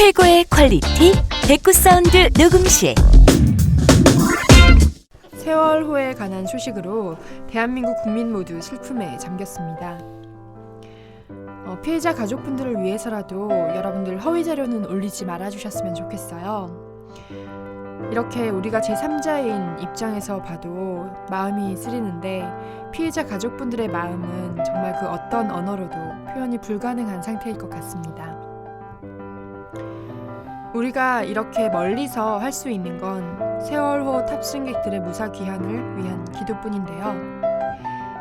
최고의 퀄리티 백구 사운드 녹음실. 세월호에 관한 소식으로 대한민국 국민 모두 슬픔에 잠겼습니다. 피해자 가족분들을 위해서라도 여러분들 허위 자료는 올리지 말아주셨으면 좋겠어요. 이렇게 우리가 제3자인 입장에서 봐도 마음이 쓰리는데 피해자 가족분들의 마음은 정말 그 어떤 언어로도 표현이 불가능한 상태일 것 같습니다. 우리가 이렇게 멀리서 할 수 있는 건 세월호 탑승객들의 무사 귀환을 위한 기도뿐인데요.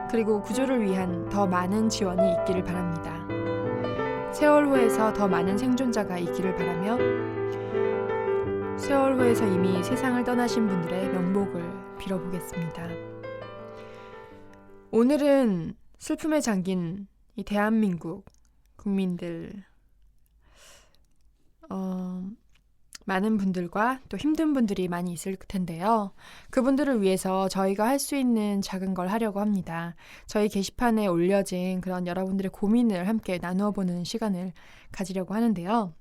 그리고 구조를 위한 더 많은 지원이 있기를 바랍니다. 세월호에서 더 많은 생존자가 있기를 바라며 세월호에서 이미 세상을 떠나신 분들의 명복을 빌어보겠습니다. 오늘은 슬픔에 잠긴 이 대한민국 국민들 많은 분들과 또 힘든 분들이 많이 있을 텐데요. 그분들을 위해서 저희가 할 수 있는 작은 걸 하려고 합니다. 저희 게시판에 올려진 그런 여러분들의 고민을 함께 나누어 보는 시간을 가지려고 하는데요.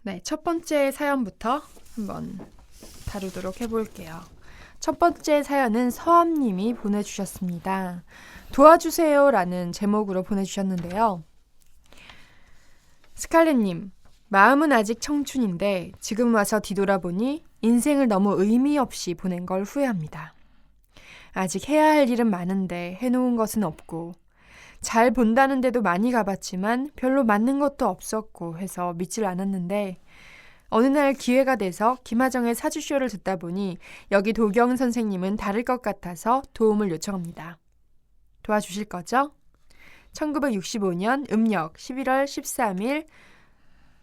네, 첫 번째 사연부터 한번 다루도록 해볼게요. 첫 번째 사연은 서암님이 보내주셨습니다. 도와주세요라는 제목으로 보내주셨는데요. 스칼렛님, 마음은 아직 청춘인데 지금 와서 뒤돌아보니 인생을 너무 의미 없이 보낸 걸 후회합니다. 아직 해야 할 일은 많은데 해놓은 것은 없고 잘 본다는 데도 많이 가봤지만 별로 맞는 것도 없었고 해서 믿질 않았는데 어느 날 기회가 돼서 김하정의 사주쇼를 듣다 보니 여기 도경 선생님은 다를 것 같아서 도움을 요청합니다. 도와주실 거죠? 1965년 음력 11월 13일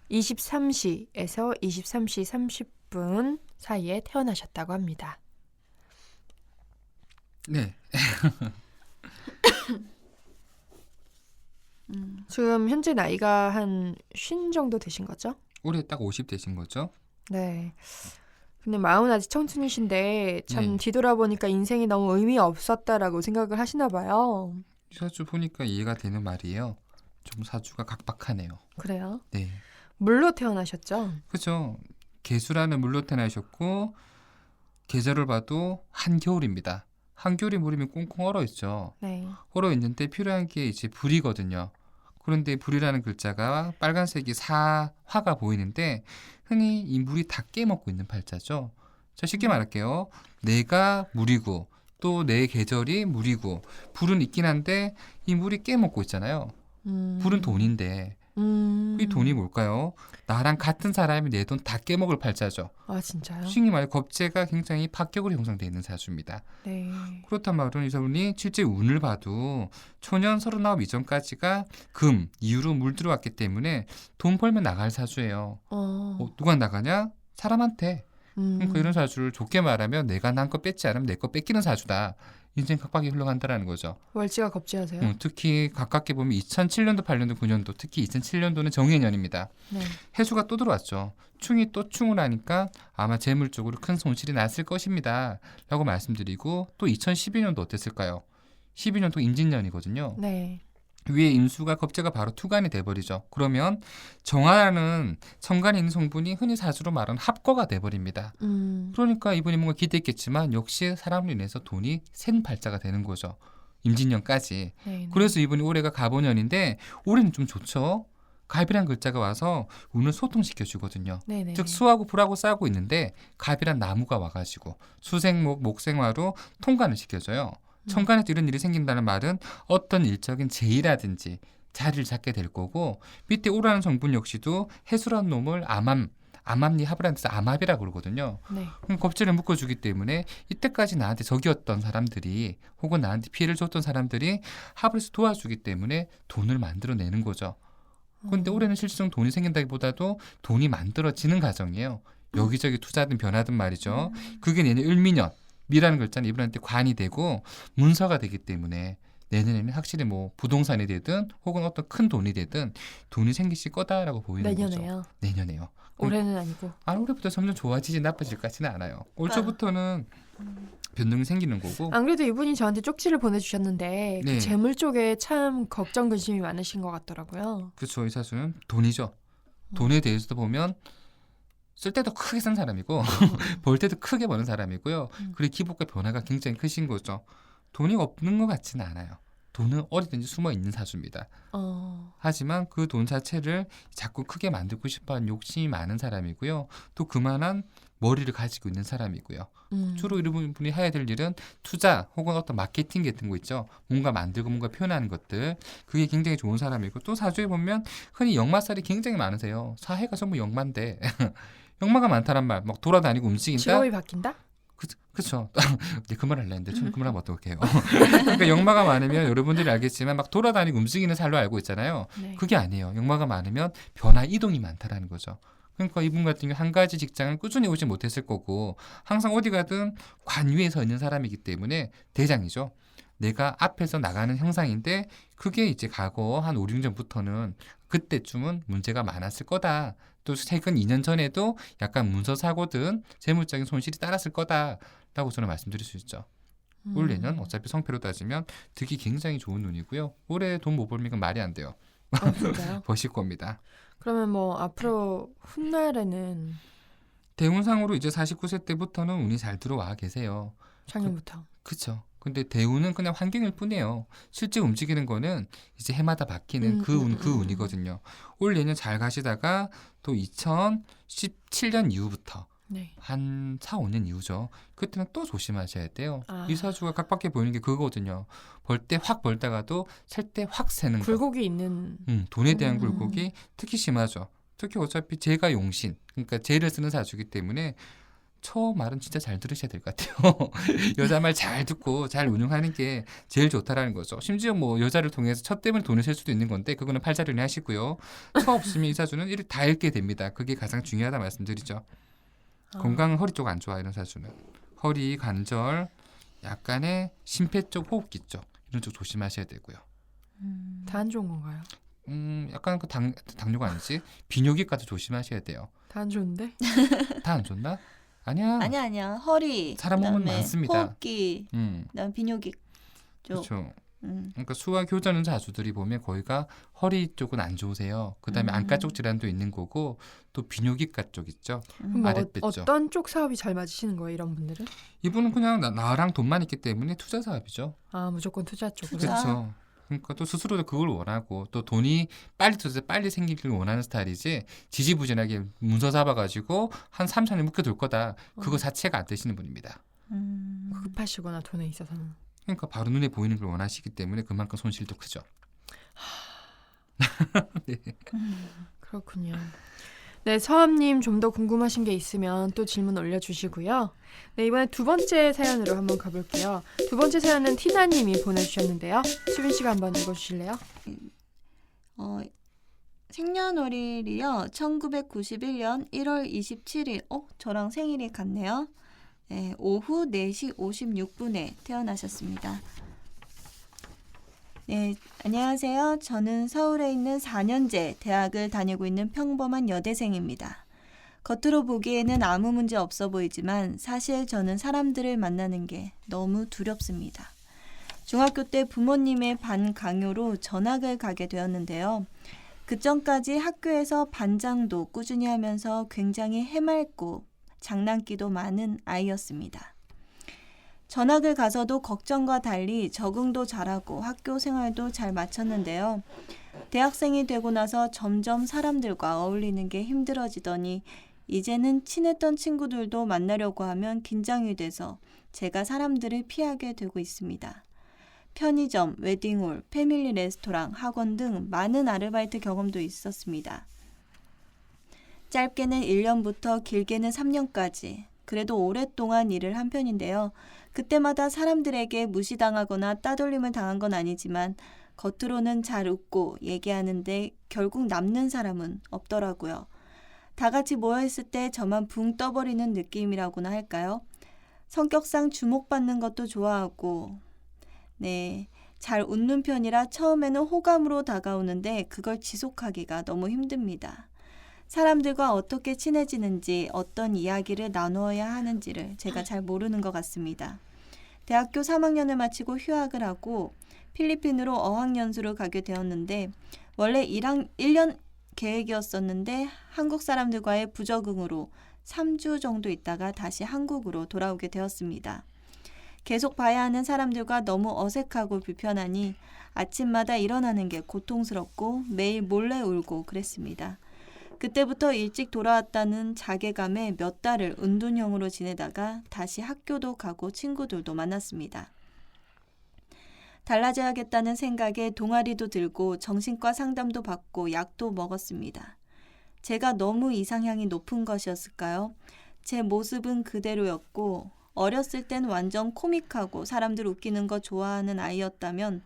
23시에서 23시 30분 사이에 태어나셨다고 합니다. 네. 지금 현재 나이가 한 50 정도 되신 거죠? 올해 딱 50 되신 거죠? 네. 근데 마음은 아직 청춘이신데 참 네. 뒤돌아보니까 인생이 너무 의미 없었다라고 생각을 하시나 봐요. 사주 보니까 이해가 되는 말이에요. 좀 사주가 각박하네요. 그래요? 네. 물로 태어나셨죠? 그렇죠. 개수라는 물로 태어나셨고 계절을 봐도 한겨울입니다. 한겨울이 무리면 꽁꽁 얼어있죠. 네. 얼어있는데 필요한 게 이제 불이거든요. 그런데 불이라는 글자가 빨간색이 사화가 보이는데 흔히 이 물이 다 깨먹고 있는 팔자죠. 자, 쉽게 말할게요. 내가 물이고 또 내 계절이 물이고 불은 있긴 한데 이 물이 깨먹고 있잖아요. 불은 돈인데 이 돈이 뭘까요? 나랑 같은 사람이 내 돈 다 깨먹을 팔자죠. 아, 진짜요? 쉽게 말해 겁재가 굉장히 파격으로 형성되어 있는 사주입니다. 네. 그렇단 말은 이 사람이 실제 운을 봐도 초년 39 이전까지가 금, 이유로 물 들어왔기 때문에 돈 벌면 나갈 사주예요. 누가 나가냐? 사람한테. 그러니까 이런 사주를 좋게 말하면 내가 난 거 뺏지 않으면 내 거 뺏기는 사주다. 인생 각박이 흘러간다라는 거죠. 월지가 겁지하세요? 특히 가깝게 보면 2007년도, 8년도, 9년도, 특히 2007년도는 정해년입니다. 네. 해수가 또 들어왔죠. 충이 또 충을 하니까 아마 재물 쪽으로 큰 손실이 났을 것입니다. 라고 말씀드리고 또 2012년도 어땠을까요? 12년도 임진년이거든요. 네. 위에 임수가 겁재가 바로 투간이 돼버리죠. 그러면 정화라는 천간에 있는 성분이 흔히 사주로 말하는 합거가 돼버립니다. 그러니까 이분이 뭔가 기대했겠지만 역시 사람으로 인해서 돈이 센 발자가 되는 거죠. 임진년까지. 네. 그래서 이분이 올해가 갑오년인데 올해는 좀 좋죠. 갑이란 글자가 와서 운을 소통시켜주거든요. 네네. 즉 수하고 불하고 싸우고 있는데 갑이란 나무가 와가지고 수생목, 목생화로 통관을 시켜줘요. 천간에도 이런 일이 생긴다는 말은 어떤 일적인 제의라든지 자리를 잡게 될 거고 밑에 오라는 성분 역시도 해수라는 놈을 암암리 합이라는 데서 암합이라고 그러거든요. 네. 그럼 겁재를 묶어주기 때문에 이때까지 나한테 적이었던 사람들이 혹은 나한테 피해를 줬던 사람들이 합을 해서 도와주기 때문에 돈을 만들어내는 거죠. 그런데 올해는 실질적으로 돈이 생긴다기보다도 돈이 만들어지는 과정이에요. 여기저기 투자든 변하든 말이죠. 그게 내년 을미년. 미라는 글자는 이분한테 관이 되고 문서가 되기 때문에 내년에는 확실히 뭐 부동산이 되든 혹은 어떤 큰 돈이 되든 돈이 생기실 거다라고 보이는 내년에요? 거죠. 내년에요. 올해는 아니고. 올해부터 점점 좋아지지 나빠질까지는 않아요. 올 초부터는 변동이 생기는 거고. 안 그래도 이분이 저한테 쪽지를 보내주셨는데 네. 그 재물 쪽에 참 걱정 근심이 많으신 것 같더라고요. 그렇죠. 이 사주는 돈이죠. 돈에 대해서도 보면 쓸 때도 크게 쓴 사람이고 벌 때도 크게 버는 사람이고요. 그리고 기복과 변화가 굉장히 크신 거죠. 돈이 없는 것 같지는 않아요. 돈은 어디든지 숨어 있는 사주입니다. 하지만 그 돈 자체를 자꾸 크게 만들고 싶어하는 욕심이 많은 사람이고요. 또 그만한 머리를 가지고 있는 사람이고요. 주로 이런 분이 해야 될 일은 투자 혹은 어떤 마케팅 같은 거 있죠. 뭔가 만들고 뭔가 표현하는 것들. 그게 굉장히 좋은 사람이고 또 사주에 보면 흔히 역마살이 굉장히 많으세요. 사해가 전부 역마인데 역마가 많다란 말. 막 돌아다니고 움직인다. 직업이 바뀐다? 그쵸. 네, 그 말 할라 했는데 저는 그 말 하면 어떡해요. 그러니까 역마가 많으면 여러분들이 알겠지만 막 돌아다니고 움직이는 살로 알고 있잖아요. 네. 그게 아니에요. 역마가 많으면 변화 이동이 많다라는 거죠. 그러니까 이분 같은 경우 한 가지 직장을 꾸준히 오지 못했을 거고 항상 어디 가든 관 위에 서 있는 사람이기 때문에 대장이죠. 내가 앞에서 나가는 형상인데 그게 이제 과거 한 5, 6년 전부터는 그때쯤은 문제가 많았을 거다. 또 최근 2년 전에도 약간 문서 사고든 재물적인 손실이 따랐을 거다라고 저는 말씀드릴 수 있죠. 올 내년 어차피 성패로 따지면 득이 굉장히 좋은 운이고요. 올해 돈 못 벌면 말이 안 돼요. 진짜요? 버실 겁니다. 그러면 뭐 앞으로 훗날에는 대운상으로 이제 49세 때부터는 운이 잘 들어와 계세요. 작년부터. 그쵸. 근데 대운은 그냥 환경일 뿐이에요. 실제 움직이는 거는 이제 해마다 바뀌는 그 운이거든요. 올 내년 잘 가시다가 또 2017년 이후부터 네. 한 4, 5년 이후죠. 그때는 또 조심하셔야 돼요. 아. 이 사주가 각밖에 보이는 게 그거거든요. 벌 때 확 벌다가도 셀 때 확 새는 거. 굴곡이 있는. 돈에 대한 굴곡이 특히 심하죠. 특히 어차피 재가 용신, 그러니까 재를 쓰는 사주기 때문에 처 말은 진짜 잘 들으셔야 될 것 같아요. 여자 말 잘 듣고 잘 운용하는 게 제일 좋다라는 거죠. 심지어 뭐 여자를 통해서 처 때문에 돈을 쓸 수도 있는 건데 그거는 팔자련이 하시고요. 처 없으면 이 사주는 일을 다 잃게 됩니다. 그게 가장 중요하다 말씀드리죠. 건강은 허리 쪽 안 좋아 이런 사주는. 허리, 관절, 약간의 심폐 쪽, 호흡기 쪽 이런 쪽 조심하셔야 되고요. 다 안 좋은 건가요? 약간 그 당뇨가 아니지 비뇨기과도 조심하셔야 돼요. 다 안 좋은데? 다 안 좋나? 아니야. 아니야. 허리. 사람 몸은 그다음에 많습니다. 호흡기. 그다음 비뇨기 쪽. 그렇죠. 음. 그러니까 수화 교전은 자주들이 보면 거기가 허리 쪽은 안 좋으세요. 그다음에 안과 쪽 질환도 있는 거고 또 비뇨기과 쪽 있죠. 그럼 뭐 아랫배 쪽. 어떤 쪽 사업이 잘 맞으시는 거예요, 이런 분들은? 이분은 그냥 나랑 돈만 있기 때문에 투자 사업이죠. 아, 무조건 투자 쪽으로. 투자. 그렇죠. 그러니까 또 스스로도 그걸 원하고 또 돈이 빨리 투자 빨리 생기길 원하는 스타일이지 지지부진하게 문서 잡아가지고 한 3천에 묶여둘 거다. 그거 자체가 안 되시는 분입니다. 급하시거나 돈에 있어서는. 그러니까 바로 눈에 보이는 걸 원하시기 때문에 그만큼 손실도 크죠. 네. 그렇군요. 네, 서함님 좀 더 궁금하신 게 있으면 또 질문 올려주시고요. 네, 이번에 두 번째 사연으로 한번 가볼게요. 두 번째 사연은 티나님이 보내주셨는데요. 수빈 씨가 한번 읽어주실래요? 생년월일이요. 1991년 1월 27일. 저랑 생일이 같네요. 네, 오후 4시 56분에 태어나셨습니다. 네, 안녕하세요. 저는 서울에 있는 4년제 대학을 다니고 있는 평범한 여대생입니다. 겉으로 보기에는 아무 문제 없어 보이지만 사실 저는 사람들을 만나는 게 너무 두렵습니다. 중학교 때 부모님의 반강요로 전학을 가게 되었는데요. 그 전까지 학교에서 반장도 꾸준히 하면서 굉장히 해맑고 장난기도 많은 아이였습니다. 전학을 가서도 걱정과 달리 적응도 잘하고 학교 생활도 잘 마쳤는데요. 대학생이 되고 나서 점점 사람들과 어울리는 게 힘들어지더니 이제는 친했던 친구들도 만나려고 하면 긴장이 돼서 제가 사람들을 피하게 되고 있습니다. 편의점, 웨딩홀, 패밀리 레스토랑, 학원 등 많은 아르바이트 경험도 있었습니다. 짧게는 1년부터 길게는 3년까지 그래도 오랫동안 일을 한 편인데요. 그때마다 사람들에게 무시당하거나 따돌림을 당한 건 아니지만 겉으로는 잘 웃고 얘기하는데 결국 남는 사람은 없더라고요. 다 같이 모여있을 때 저만 붕 떠버리는 느낌이라고나 할까요? 성격상 주목받는 것도 좋아하고 잘 웃는 편이라 처음에는 호감으로 다가오는데 그걸 지속하기가 너무 힘듭니다. 사람들과 어떻게 친해지는지 어떤 이야기를 나누어야 하는지를 제가 잘 모르는 것 같습니다. 대학교 3학년을 마치고 휴학을 하고 필리핀으로 어학연수를 가게 되었는데 원래 1년 계획이었었는데 한국 사람들과의 부적응으로 3주 정도 있다가 다시 한국으로 돌아오게 되었습니다. 계속 봐야 하는 사람들과 너무 어색하고 불편하니 아침마다 일어나는 게 고통스럽고 매일 몰래 울고 그랬습니다. 그때부터 일찍 돌아왔다는 자괴감에 몇 달을 은둔형으로 지내다가 다시 학교도 가고 친구들도 만났습니다. 달라져야겠다는 생각에 동아리도 들고 정신과 상담도 받고 약도 먹었습니다. 제가 너무 이상향이 높은 것이었을까요? 제 모습은 그대로였고 어렸을 땐 완전 코믹하고 사람들 웃기는 거 좋아하는 아이였다면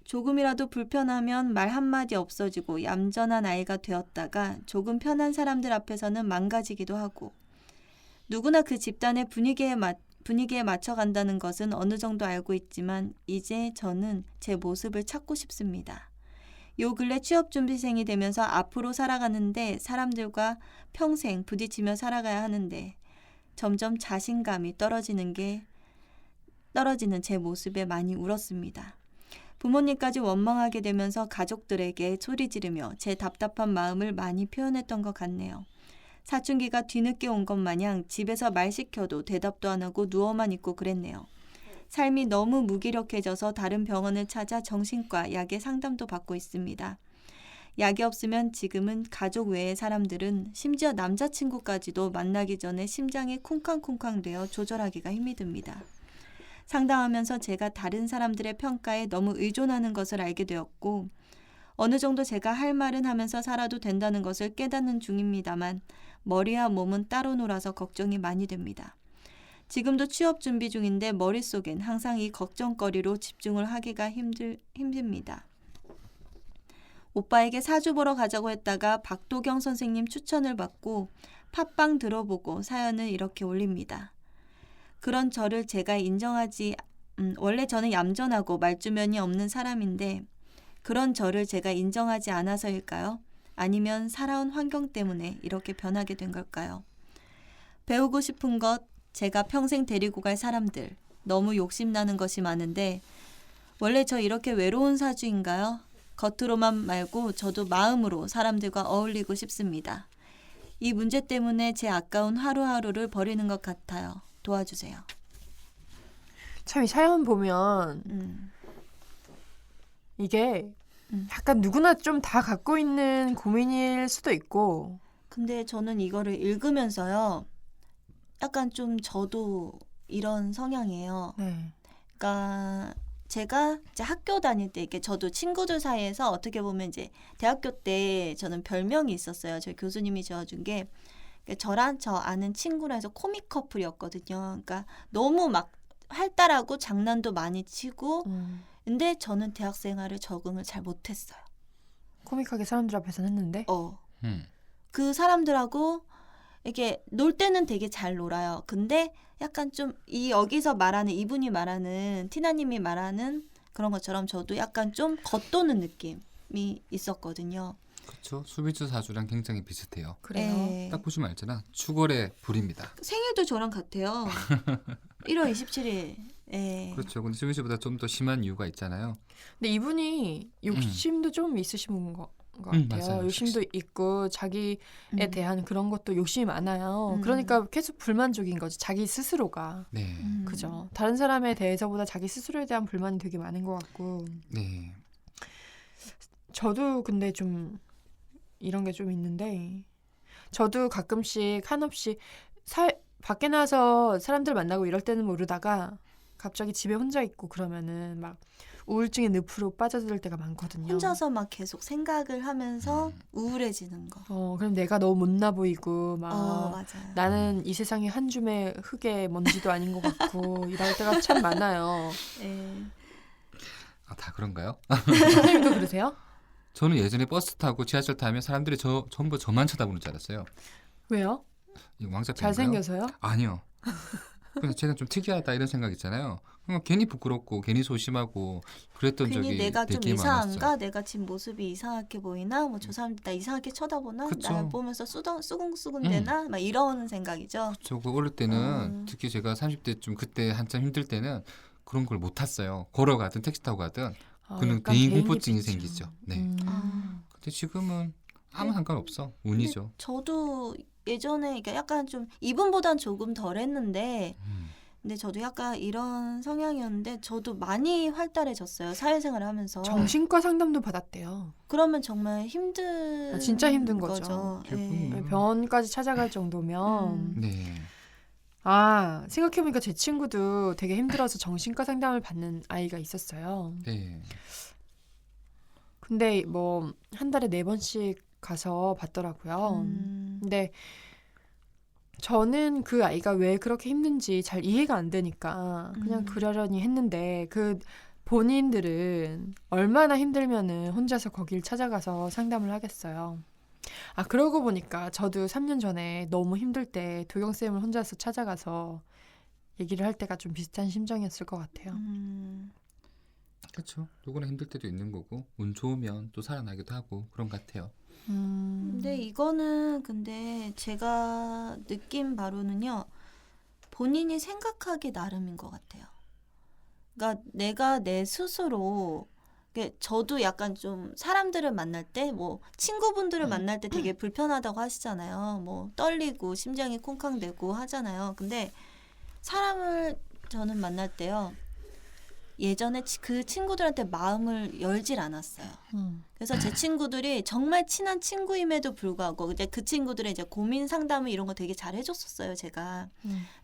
조금이라도 불편하면 말 한마디 없어지고 얌전한 아이가 되었다가 조금 편한 사람들 앞에서는 망가지기도 하고 누구나 그 집단의 분위기에 맞춰간다는 것은 어느 정도 알고 있지만 이제 저는 제 모습을 찾고 싶습니다. 요 근래 취업준비생이 되면서 앞으로 살아가는데 사람들과 평생 부딪히며 살아가야 하는데 점점 자신감이 떨어지는 제 모습에 많이 울었습니다. 부모님까지 원망하게 되면서 가족들에게 소리 지르며 제 답답한 마음을 많이 표현했던 것 같네요. 사춘기가 뒤늦게 온 것 마냥 집에서 말 시켜도 대답도 안 하고 누워만 있고 그랬네요. 삶이 너무 무기력해져서 다른 병원을 찾아 정신과 약의 상담도 받고 있습니다. 약이 없으면 지금은 가족 외의 사람들은 심지어 남자친구까지도 만나기 전에 심장이 쿵쾅쿵쾅 되어 조절하기가 힘이 듭니다. 상담하면서 제가 다른 사람들의 평가에 너무 의존하는 것을 알게 되었고 어느 정도 제가 할 말은 하면서 살아도 된다는 것을 깨닫는 중입니다만 머리와 몸은 따로 놀아서 걱정이 많이 됩니다. 지금도 취업 준비 중인데 머릿속엔 항상 이 걱정거리로 집중을 하기가 힘듭니다. 오빠에게 사주 보러 가자고 했다가 박도경 선생님 추천을 받고 팟빵 들어보고 사연을 이렇게 올립니다. 그런 저를 제가 원래 저는 얌전하고 말주변이 없는 사람인데 그런 저를 제가 인정하지 않아서일까요? 아니면 살아온 환경 때문에 이렇게 변하게 된 걸까요? 배우고 싶은 것, 제가 평생 데리고 갈 사람들, 너무 욕심나는 것이 많은데 원래 저 이렇게 외로운 사주인가요? 겉으로만 말고 저도 마음으로 사람들과 어울리고 싶습니다. 이 문제 때문에 제 아까운 하루하루를 버리는 것 같아요. 도와주세요. 참 이 사연 보면 이게 약간 누구나 좀 다 갖고 있는 고민일 수도 있고 근데 저는 이거를 읽으면서요. 약간 좀 저도 이런 성향이에요. 네. 그러니까 제가 이제 학교 다닐 때 이렇게 저도 친구들 사이에서 어떻게 보면 이제 대학교 때 저는 별명이 있었어요. 저희 교수님이 지어준 게 저랑 저 아는 친구라 해서 코믹 커플이었거든요. 그러니까 너무 막 활달하고 장난도 많이 치고 근데 저는 대학 생활을 적응을 잘 못했어요. 코믹하게 사람들 앞에서는 했는데 그 사람들하고 이렇게 놀 때는 되게 잘 놀아요. 근데 약간 좀 여기서 말하는 이분이 말하는 티나님이 말하는 그런 것처럼 저도 약간 좀 겉도는 느낌이 있었거든요. 그렇죠. 수비주 사주랑 굉장히 비슷해요. 그래요. 네. 딱 보시면 알잖아. 축월의 불입니다. 생일도 저랑 같아요. 1월 27일. 네. 그렇죠. 근데 수비주보다 좀 더 심한 이유가 있잖아요. 근데 이분이 욕심도 좀 있으신 것 같아요. 맞아요. 욕심도 있고 자기에 대한 그런 것도 욕심이 많아요. 그러니까 계속 불만족인 거지. 자기 스스로가. 네. 그죠. 다른 사람에 대해서보다 자기 스스로에 대한 불만이 되게 많은 것 같고. 네. 저도 근데 좀 이런 게 좀 있는데 저도 가끔씩 한없이 밖에 나가서 사람들 만나고 이럴 때는 모르다가 갑자기 집에 혼자 있고 그러면은 막 우울증의 늪으로 빠져들 때가 많거든요. 혼자서 막 계속 생각을 하면서 우울해지는 거. 그럼 내가 너무 못나 보이고 막 맞아요. 나는 이 세상에 한 줌의 흙의 먼지도 아닌 것 같고 이럴 때가 참 많아요. 네. 아, 다 그런가요? 선생님도 그러세요? 저는 예전에 버스 타고 지하철 타면 사람들이 전부 저만 쳐다보는 줄 알았어요. 왜요? 이거 왕자 잘생겨서요? 아니요. 그래서 제가 좀 특이하다 이런 생각 있잖아요. 그러니까 괜히 부끄럽고 괜히 소심하고 그랬던 괜히 적이 내가 좀 되게 이상한가? 많았어요. 내가 지금 모습이 이상하게 보이나? 뭐 저 사람 나 이상하게 쳐다보나? 그쵸. 나 보면서 수근수근 되나? 막 이런 생각이죠. 저 그 어릴 때는 특히 제가 30대쯤 그때 한참 힘들 때는 그런 걸 못 탔어요. 걸어가든 택시 타고 가든 그는 약간 대인 개인기 공포증이 있죠. 생기죠. 네. 근데 지금은 아무 상관없어. 운이죠. 저도 예전에 그러니까 약간 좀 이분보단 조금 덜했는데 근데 저도 약간 이런 성향이었는데 저도 많이 활달해졌어요. 사회생활을 하면서. 정신과 상담도 받았대요. 그러면 정말 힘든 진짜 힘든 거죠. 예. 병원까지 찾아갈 정도면 네. 생각해보니까 제 친구도 되게 힘들어서 정신과 상담을 받는 아이가 있었어요. 네. 근데 뭐 한 달에 4번씩 가서 받더라고요. 근데 저는 그 아이가 왜 그렇게 힘든지 잘 이해가 안 되니까 그냥 그러려니 했는데 그 본인들은 얼마나 힘들면은 혼자서 거길 찾아가서 상담을 하겠어요. 그러고 보니까 저도 3년 전에 너무 힘들 때 도경쌤을 혼자서 찾아가서 얘기를 할 때가 좀 비슷한 심정이었을 것 같아요. 그렇죠. 누구나 힘들 때도 있는 거고 운 좋으면 또 살아나기도 하고 그런 것 같아요. 근데 이거는 근데 제가 느낀 바로는요. 본인이 생각하기 나름인 것 같아요. 그러니까 내가 내 스스로 저도 약간 좀 사람들을 만날 때 뭐 친구분들을 만날 때 되게 불편하다고 하시잖아요. 뭐 떨리고 심장이 쿵쾅대고 하잖아요. 근데 사람을 저는 만날 때요. 예전에 그 친구들한테 마음을 열질 않았어요. 그래서 제 친구들이 정말 친한 친구임에도 불구하고 이제 그 친구들의 이제 고민 상담을 이런 거 되게 잘 해줬었어요, 제가.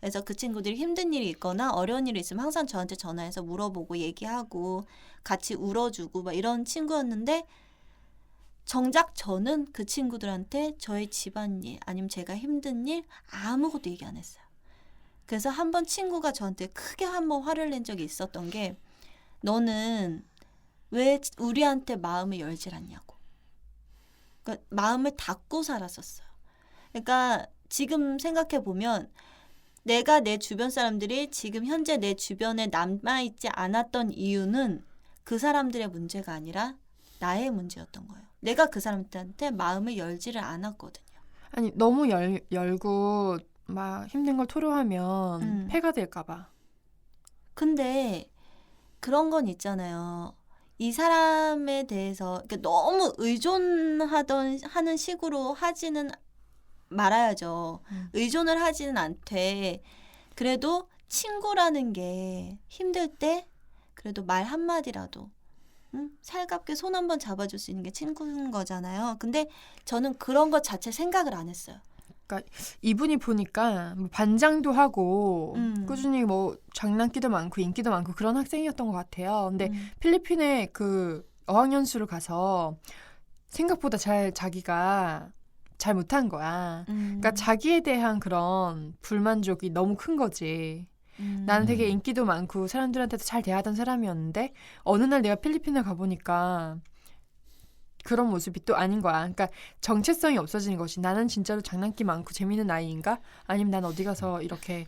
그래서 그 친구들이 힘든 일이 있거나 어려운 일이 있으면 항상 저한테 전화해서 물어보고 얘기하고 같이 울어주고 막 이런 친구였는데 정작 저는 그 친구들한테 저의 집안일 아니면 제가 힘든 일 아무것도 얘기 안 했어요. 그래서 한번 친구가 저한테 크게 한번 화를 낸 적이 있었던 게 너는 왜 우리한테 마음을 열질 않냐고. 그러니까 마음을 닫고 살았었어요. 그러니까 지금 생각해 보면 내가 내 주변 사람들이 지금 현재 내 주변에 남아있지 않았던 이유는 그 사람들의 문제가 아니라 나의 문제였던 거예요. 내가 그 사람들한테 마음을 열지를 않았거든요. 아니 너무 열고 막 힘든 걸 토로하면 폐가 될까 봐. 근데 그런 건 있잖아요. 이 사람에 대해서 그러니까 너무 하는 식으로 하지는 말아야죠. 의존을 하지는 않되 그래도 친구라는 게 힘들 때 그래도 말 한마디라도 살갑게 손 한번 잡아줄 수 있는 게 친구인 거잖아요. 근데 저는 그런 것 자체 생각을 안 했어요. 그러니까 이분이 보니까 뭐 반장도 하고 꾸준히 뭐 장난기도 많고 인기도 많고 그런 학생이었던 것 같아요. 근데 필리핀에 그 어학연수를 가서 생각보다 자기가 잘 못한 거야. 그러니까 자기에 대한 그런 불만족이 너무 큰 거지. 나는 되게 인기도 많고 사람들한테도 잘 대하던 사람이었는데 어느 날 내가 필리핀을 가보니까 그런 모습이 또 아닌 거야. 그러니까 정체성이 없어지는 것이 나는 진짜로 장난기 많고 재밌는 아이인가? 아니면 난 어디 가서 이렇게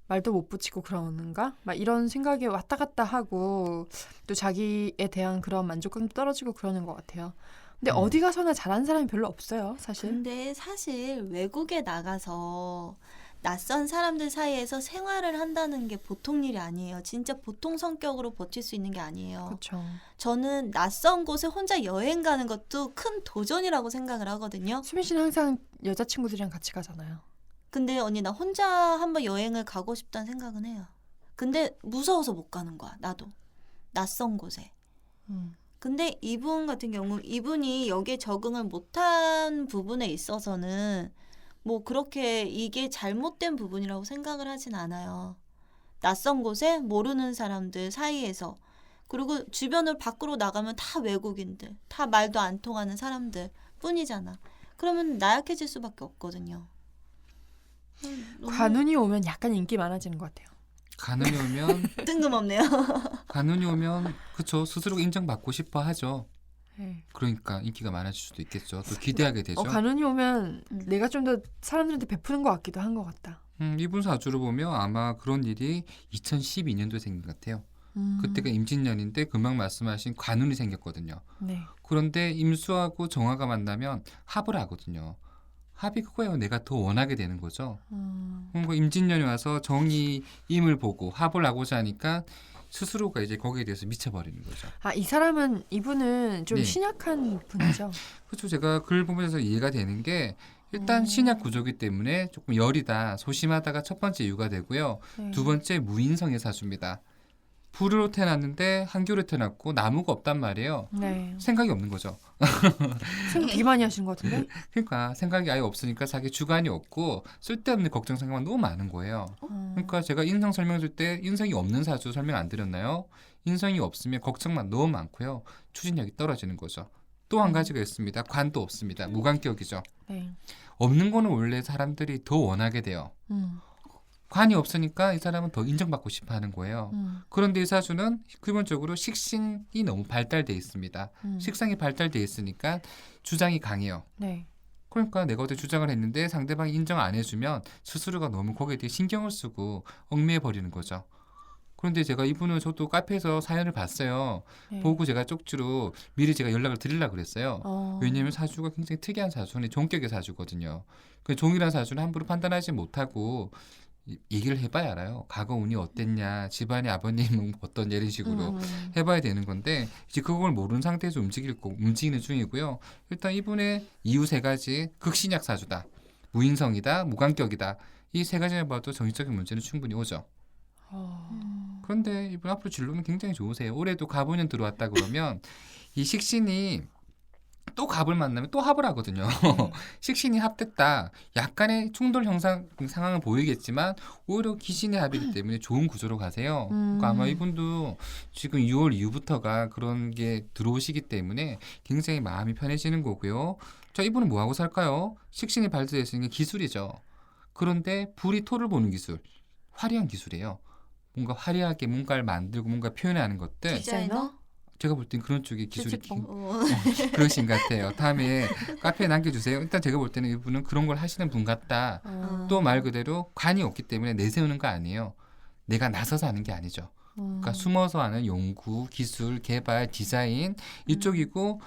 말도 못 붙이고 그러는가? 막 이런 생각이 왔다 갔다 하고 또 자기에 대한 그런 만족감도 떨어지고 그러는 것 같아요. 근데 어디 가서나 잘하는 사람이 별로 없어요, 사실. 근데 사실 외국에 나가서 낯선 사람들 사이에서 생활을 한다는 게 보통 일이 아니에요. 진짜 보통 성격으로 버틸 수 있는 게 아니에요. 그렇죠. 저는 낯선 곳에 혼자 여행 가는 것도 큰 도전이라고 생각을 하거든요. 수민 씨는 항상 여자친구들이랑 같이 가잖아요. 근데 언니 나 혼자 한번 여행을 가고 싶다는 생각은 해요. 근데 무서워서 못 가는 거야. 나도. 낯선 곳에. 근데 이분 같은 경우 이분이 여기에 적응을 못한 부분에 있어서는 뭐 그렇게 이게 잘못된 부분이라고 생각을 하진 않아요. 낯선 곳에 모르는 사람들 사이에서 그리고 주변을 밖으로 나가면 다 외국인들, 다 말도 안 통하는 사람들 뿐이잖아. 그러면 나약해질 수밖에 없거든요. 관운이 오면 약간 인기 많아지는 것 같아요. 간운이 오면 뜬금없네요. 간운이 오면 그쵸 스스로 인정받고 싶어 하죠. 네. 그러니까 인기가 많아질 수도 있겠죠. 또 기대하게 되죠. 관운이 오면 내가 좀 더 사람들한테 베푸는 것 같기도 한 것 같다. 이분 사주를 보면 아마 그런 일이 2012년도에 생긴 것 같아요. 그때가 임진년인데 금방 말씀하신 관운이 생겼거든요. 네. 그런데 임수하고 정화가 만나면 합을 하거든요. 합이 그거예요. 내가 더 원하게 되는 거죠. 그리고 임진년이 와서 정이 임을 보고 합을 하고자 하니까 스스로가 이제 거기에 대해서 미쳐버리는 거죠. 아, 이분은 좀 네. 신약한 분이죠. 그렇죠. 제가 글 보면서 이해가 되는 게 일단 신약 구조기 때문에 조금 열이다, 소심하다가 첫 번째 이유가 되고요. 네. 두 번째 무인성의 사주입니다. 불으로 태어났는데 한교로 태어났고 나무가 없단 말이에요. 네. 생각이 없는 거죠. 생각 되게 많이 하시는 것 같은데? 그러니까 생각이 아예 없으니까 자기 주관이 없고 쓸데없는 걱정 생각만 너무 많은 거예요. 그러니까 제가 인성 설명 줄 때 인성이 없는 사주 설명 안 드렸나요? 인성이 없으면 걱정만 너무 많고요. 추진력이 떨어지는 거죠. 또 한 가지가 있습니다. 관도 없습니다. 무관격이죠. 네. 없는 거는 원래 사람들이 더 원하게 돼요. 관이 없으니까 이 사람은 더 인정받고 싶어 하는 거예요. 그런데 이 사주는 기본적으로 식신이 너무 발달돼 있습니다. 식상이 발달돼 있으니까 주장이 강해요. 네. 그러니까 내가 어떤 주장을 했는데 상대방이 인정 안 해주면 스스로가 너무 거기에 대해 신경을 쓰고 얽매여 버리는 거죠. 그런데 제가 이분은 저도 카페에서 사연을 봤어요. 네. 보고 제가 쪽지로 미리 제가 연락을 드리려고 그랬어요. 왜냐하면 사주가 굉장히 특이한 사주는 종격의 사주거든요. 그 종이란 사주는 함부로 판단하지 못하고 얘기를 해봐야 알아요. 과거 운이 어땠냐, 집안의 아버님은 어떤 이런 식으로 해봐야 되는 건데 이제 그걸 모르는 상태에서 움직이는 중이고요. 일단 이분의 이유 세 가지 극신약 사주다, 무인성이다, 무관격이다. 이 세 가지만 봐도 정신적인 문제는 충분히 오죠. 그런데 이분 앞으로 진로는 굉장히 좋으세요. 올해도 갑운년 들어왔다 그러면 이 식신이 또 갑을 만나면 또 합을 하거든요. 식신이 합됐다. 약간의 충돌 상황은 보이겠지만 오히려 기신의 합이기 때문에 좋은 구조로 가세요. 그러니까 아마 이분도 지금 6월 이후부터가 그런 게 들어오시기 때문에 굉장히 마음이 편해지는 거고요. 자, 이분은 뭐하고 살까요? 식신이 발달했으니까 기술이죠. 그런데 불이 토를 보는 기술, 화려한 기술이에요. 뭔가 화려하게 뭔가를 만들고 뭔가 표현하는 것들. 디자이너? 제가 볼 땐 그런 쪽의 기술이 어. 그러신 것 같아요. 다음에 카페에 남겨주세요. 일단 제가 볼 때는 이분은 그런 걸 하시는 분 같다. 또 말 그대로 관이 없기 때문에 내세우는 거 아니에요. 내가 나서서 하는 게 아니죠. 그러니까 숨어서 하는 연구, 기술, 개발, 디자인 이쪽이고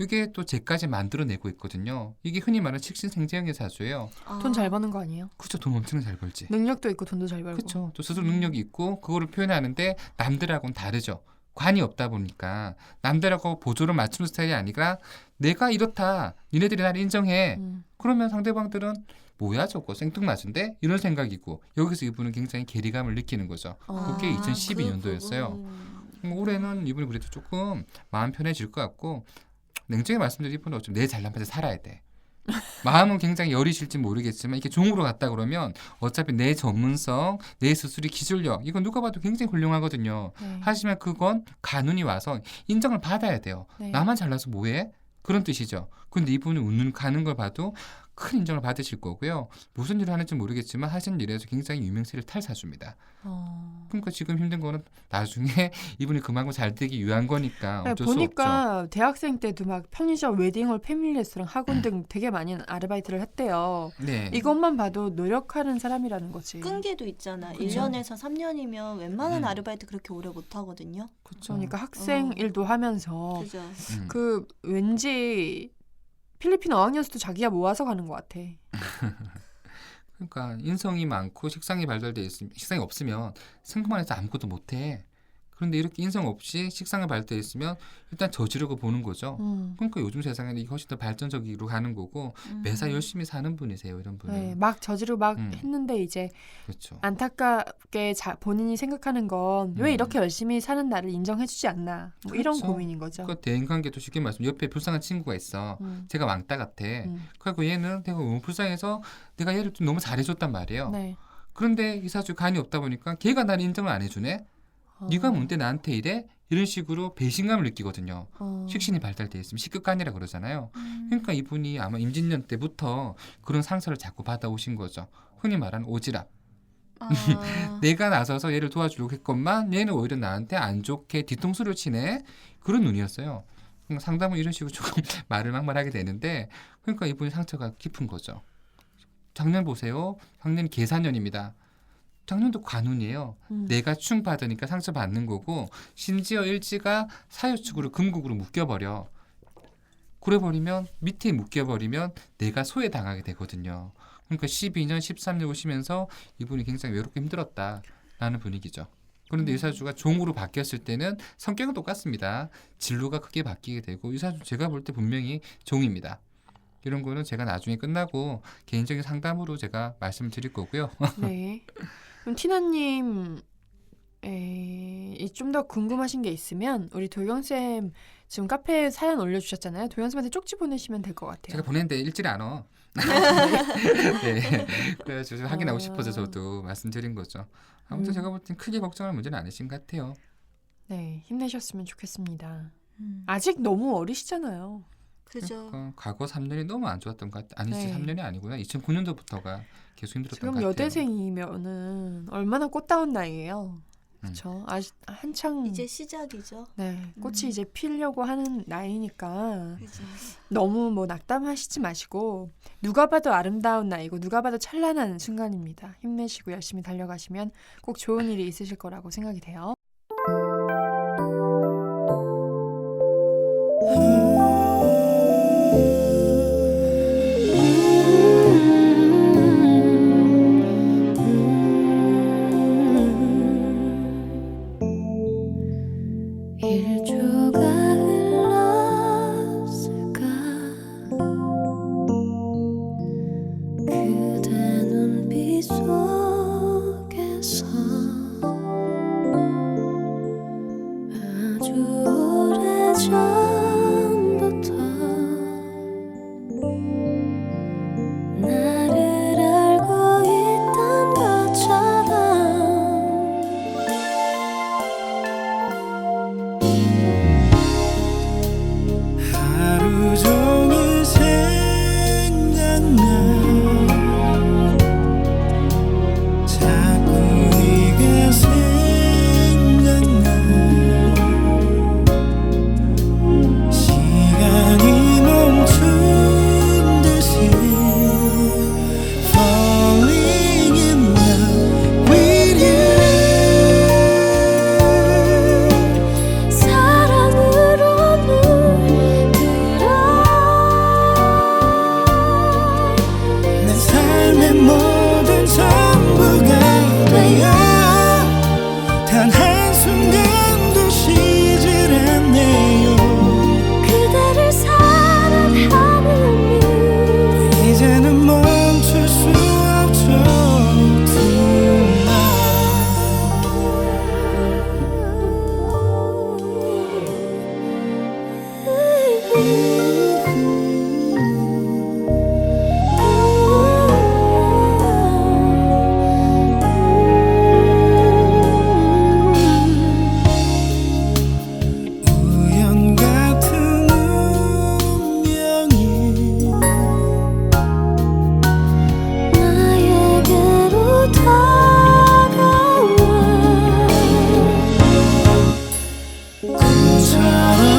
이게 또 제까지 만들어내고 있거든요. 이게 흔히 말하는 식신생재형의 사주예요. 돈 잘 버는 거 아니에요? 그렇죠. 돈 엄청 잘 벌지. 능력도 있고 돈도 잘 벌고. 그렇죠. 또 스스로 능력이 있고 그거를 표현하는데 남들하고는 다르죠. 관이 없다 보니까 남들하고 보조를 맞추는 스타일이 아니라 내가 이렇다. 니네들이 나를 인정해. 그러면 상대방들은 뭐야 저거 생뚱맞은데? 이런 생각이고 여기서 이분은 굉장히 괴리감을 느끼는 거죠. 그게 2012년도였어요. 올해는 이분이 그래도 조금 마음 편해질 것 같고 냉정히 말씀드린 이분은 어차피 내 잘난 맛에 살아야 돼. 마음은 굉장히 열이실지 모르겠지만 이렇게 종으로 갔다 그러면 어차피 내 전문성, 내 스스로의 기술력 이건 누가 봐도 굉장히 훌륭하거든요. 네. 하지만 그건 간운이 와서 인정을 받아야 돼요. 네. 나만 잘나서 뭐해? 그런 뜻이죠. 근데 이분은 웃는 가는 걸 봐도 큰 인정을 받으실 거고요. 무슨 일을 하는지 모르겠지만 하신 일에서 굉장히 유명세를 탈 사주입니다. 그러니까 지금 힘든 거는 나중에 이분이 그만큼 잘 되기 위한 거니까 어쩔 수 없죠. 보니까 대학생 때도 막 편의점, 웨딩홀, 패밀리레스토랑, 학원 등 되게 많이 아르바이트를 했대요. 네. 이것만 봐도 노력하는 사람이라는 거지. 끈기도 있잖아. 그쵸. 1년에서 3년이면 웬만한 아르바이트 그렇게 오래 못 하거든요. 그렇죠. 그러니까 학생 일도 하면서 그죠? 그 왠지 필리핀 어학연수도 자기가 모아서 가는 것 같아. 그러니까 인성이 많고 식상이 발달돼 있으면 식상이 없으면 생각만 해서 아무것도 못해. 그런데 이렇게 인성 없이 식상이 발달돼 있으면 일단 저지르고 보는 거죠. 그러니까 요즘 세상에는 이게 훨씬 더 발전적으로 가는 거고 매사 열심히 사는 분이세요. 이런 분은. 네, 막 저지르고 막 했는데 이제 그렇죠. 안타깝게 본인이 생각하는 건 왜 이렇게 열심히 사는 나를 인정해주지 않나 뭐 이런 그렇죠. 고민인 거죠. 그 대인관계도 쉽게 말씀 옆에 불쌍한 친구가 있어. 제가 왕따 같아. 그리고 얘는 내가 너무 불쌍해서 내가 얘를 좀 너무 잘해줬단 말이에요. 네. 그런데 이 사주 간이 없다 보니까 걔가 나를 인정을 안 해주네. 네가 뭔데 나한테 이래? 이런 식으로 배신감을 느끼거든요. 식신이 발달돼 있으면 식극간이라 그러잖아요. 그러니까 이분이 아마 임진년 때부터 그런 상처를 자꾸 받아오신 거죠. 흔히 말하는 오지랖. 내가 나서서 얘를 도와주려고 했건만 얘는 오히려 나한테 안 좋게 뒤통수를 치네. 그런 눈이었어요. 그러니까 상담은 이런 식으로 조금 말을 막말하게 되는데 그러니까 이분이 상처가 깊은 거죠. 작년 보세요. 작년이 계사년입니다. 작년도 관운이에요. 내가 충받으니까 상처받는 거고 심지어 일지가 사유축으로 금국으로 묶여버려. 그래버리면 밑에 묶여버리면 내가 소외당하게 되거든요. 그러니까 12년, 13년 오시면서 이분이 굉장히 외롭고 힘들었다라는 분위기죠. 그런데 유사주가 종으로 바뀌었을 때는 성격은 똑같습니다. 진로가 크게 바뀌게 되고 유사주 제가 볼 때 분명히 종입니다. 이런 거는 제가 나중에 끝나고 개인적인 상담으로 제가 말씀을 드릴 거고요. 네. 그럼 티나님 좀 더 궁금하신 게 있으면 우리 도영쌤 지금 카페에 사연 올려주셨잖아요. 도영쌤한테 쪽지 보내시면 될 것 같아요. 제가 보냈는데 일찍 안 와. 네. 그래서 좀 확인하고 싶어서 저도 말씀드린 거죠. 아무튼 제가 볼 땐 크게 걱정할 문제는 아니신 것 같아요. 네, 힘내셨으면 좋겠습니다. 음, 아직 너무 어리시잖아요. 그죠. 그러니까 과거 3년이 너무 안 좋았던 것 같아요. 아니지 네. 3년이 아니구나. 2009년도부터가 계속 힘들었던 것 지금 같아요. 여대생이면은 얼마나 꽃다운 나이예요. 그렇죠. 아직 한창 이제 시작이죠. 네, 꽃이 이제 피려고 하는 나이니까 그죠. 너무 뭐 낙담하시지 마시고 누가 봐도 아름다운 나이고 누가 봐도 찬란한 순간입니다. 힘내시고 열심히 달려가시면 꼭 좋은 일이 있으실 거라고 생각이 돼요. 일주가 흘렀을까 그대 눈빛 속에서 아주 오래전부터 나를 알고 있던 것처럼 하루 종일 생각나 자꾸 네가 생각나 시간이 멈춘 듯이 Falling in love with you 사랑으로 물들어 내 삶의 모든 전부가 되어 단 한순간도 쉬질 않네요 그대를 사랑하는 이제는 멈출 수 없죠 우연 같은 운명이 나에게로 다가와 꿈처럼